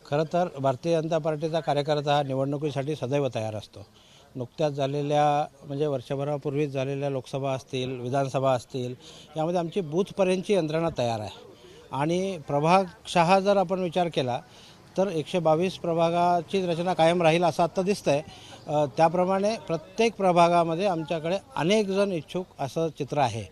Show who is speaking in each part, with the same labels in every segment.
Speaker 1: खरं तर भारतीय जनता पार्टीचा कार्यकर्ता हा निवडणुकीसाठी सदैव तयार असतो। नुकत्याच झालेल्या म्हणजे वर्षभरापूर्वीच झालेल्या लोकसभा असतील, विधानसभा असतील, यामध्ये आमची बूथपर्यंतची यंत्रणा तयार आहे आणि प्रभागशः जर आपण विचार केला तर 122 प्रभागाची रचना कायम राहील असं आत्ता दिसतंय। त्याप्रमाणे प्रत्येक प्रभागामध्ये आमच्याकडे अनेक जण इच्छुक असं चित्र आहे।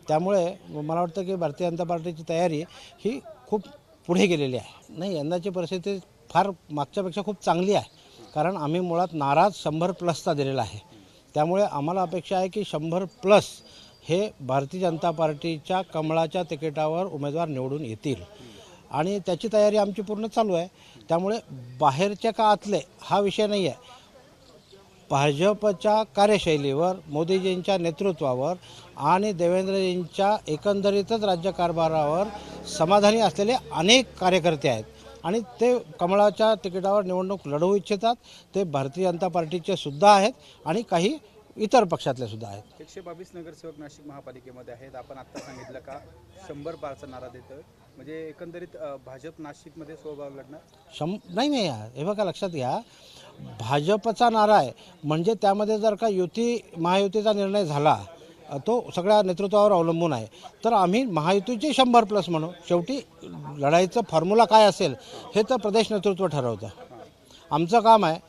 Speaker 1: त्यामुळे मला वाटतं की भारतीय जनता पार्टीची तयारी ही खूप पुढे गेलेली आहे। नाही, यंदाची परिस्थिती फार मागच्यापेक्षा खूप चांगली आहे, कारण आम्ही मुळात नाराज 100+ दिलेला आहे। त्यामुळे आम्हाला अपेक्षा आहे की 100+ हे भारतीय जनता पार्टीच्या कमळाच्या तिकिटावर उमेदवार निवडून येतील आणि त्याची तयारी आमची पूर्ण चालू आहे। त्यामुळे बाहेरच्या का आतले हा विषय नाही आहे। भाजपच्या कार्यशैलीवर, मोदीजींच्या नेतृत्वावर आणि देवेंद्रजींच्या एकंदरीतच राज्यकारभारावर समाधानी असलेले अनेक कार्यकर्ते आहेत आणि ते कमळाच्या तिकिटावर निवडणूक लढवू इच्छितात। ते भारतीय जनता पार्टीचे सुद्धा आहेत आणि काही इतर पक्षातले सुद्धा आहेत।
Speaker 2: 122 नगरसेवक नाशिक महापालिकेमध्ये आहेत। आपण आत्ता सांगितलं का 100 पारचा नारा देतोय, म्हणजे एकंदरीत भाजप नाशिकमध्ये स्वभाव लढणार
Speaker 1: नाही, हे बघा लक्षात घ्या, भाजपचा नारा आहे म्हणजे त्यामध्ये जर का महायुतीचा निर्णय झाला तो सगळ्या नेतृत्वावर अवलंबून आहे, तर आम्ही महायुतीचे 100+ म्हणू। शेवटी लढाईचं फॉर्म्युला काय असेल हे तर प्रदेश नेतृत्व ठरवतं। आमचं काम आहे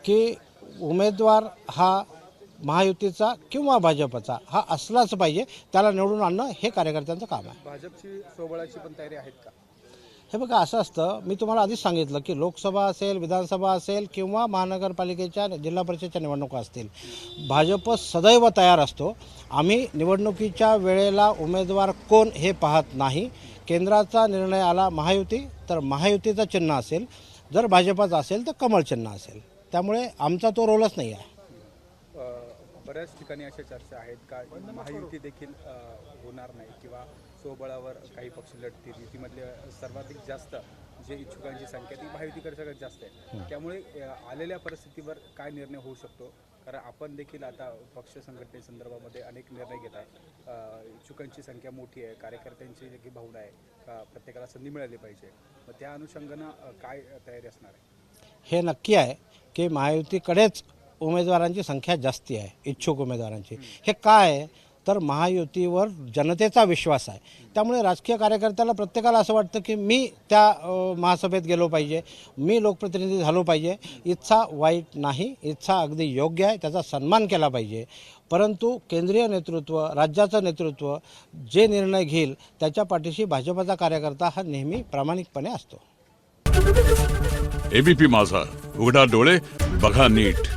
Speaker 1: की उमेदवार हा महायुतीचा किंवा भाजपचा हा असलाच पाहिजे, त्याला निवडून आणणं हे कार्यकर्त्यांचं काम आहे।
Speaker 2: भाजपची स्वबळाची पण तयारी आहेत का?
Speaker 1: हे बघा असं असतं, मी तुम्हाला आधीच सांगितलं की लोकसभा असेल, विधानसभा असेल किंवा महानगरपालिकेच्या जिल्हा परिषदेच्या निवडणुका असतील, भाजप सदैव तयार असतो। आम्ही निवडणुकीच्या वेळेला उमेदवार कोण हे पाहत नाही। केंद्राचा निर्णय आला महायुती तर महायुतीचं चिन्ह असेल, जर भाजपचं असेल तर कमळ चिन्ह असेल। त्यामुळे आमचा तो रोलच नाही आहे।
Speaker 2: बऱ्याच ठिकाणी अशा चर्चा आहेत का महायुती देखील होणार नाही किंवा स्वबळावर काही पक्ष लढतील, युतीमधले सर्वाधिक जास्त जे इच्छुकांची संख्या ती महायुतीकडे सगळ्यात जास्त आहे। त्यामुळे आलेल्या परिस्थितीवर काय निर्णय होऊ शकतो? कारण आपण देखील आता पक्ष संघटनेसंदर्भामध्ये अनेक निर्णय घेत आहे। इच्छुकांची संख्या मोठी आहे, कार्यकर्त्यांची जी भावना आहे का प्रत्येकाला संधी मिळाली पाहिजे, मग त्या अनुषंगानं काय तयारी असणार आहे?
Speaker 1: हे नक्की आहे की महायुतीकडेच उमेदवारांची संख्या जास्ती आहे, इच्छुक उमेदवारांची। हे काय आहे तर महायुतीवर जनतेचा विश्वास आहे। त्यामुळे राजकीय कार्यकर्त्याला प्रत्येकाला असं वाटतं की मी त्या महासभेत गेलो पाहिजे, मी लोकप्रतिनिधी झालो पाहिजे। इच्छा वाईट नाही, इच्छा अगदी योग्य आहे, त्याचा सन्मान केला पाहिजे। परंतु केंद्रीय नेतृत्व, राज्याचं नेतृत्व जे निर्णय घेईल त्याच्या पाठीशी भाजपचा कार्यकर्ता हा नेहमी प्रामाणिकपणे असतो।
Speaker 3: एबीपी माझा, उघडा डोळे बघा नीट।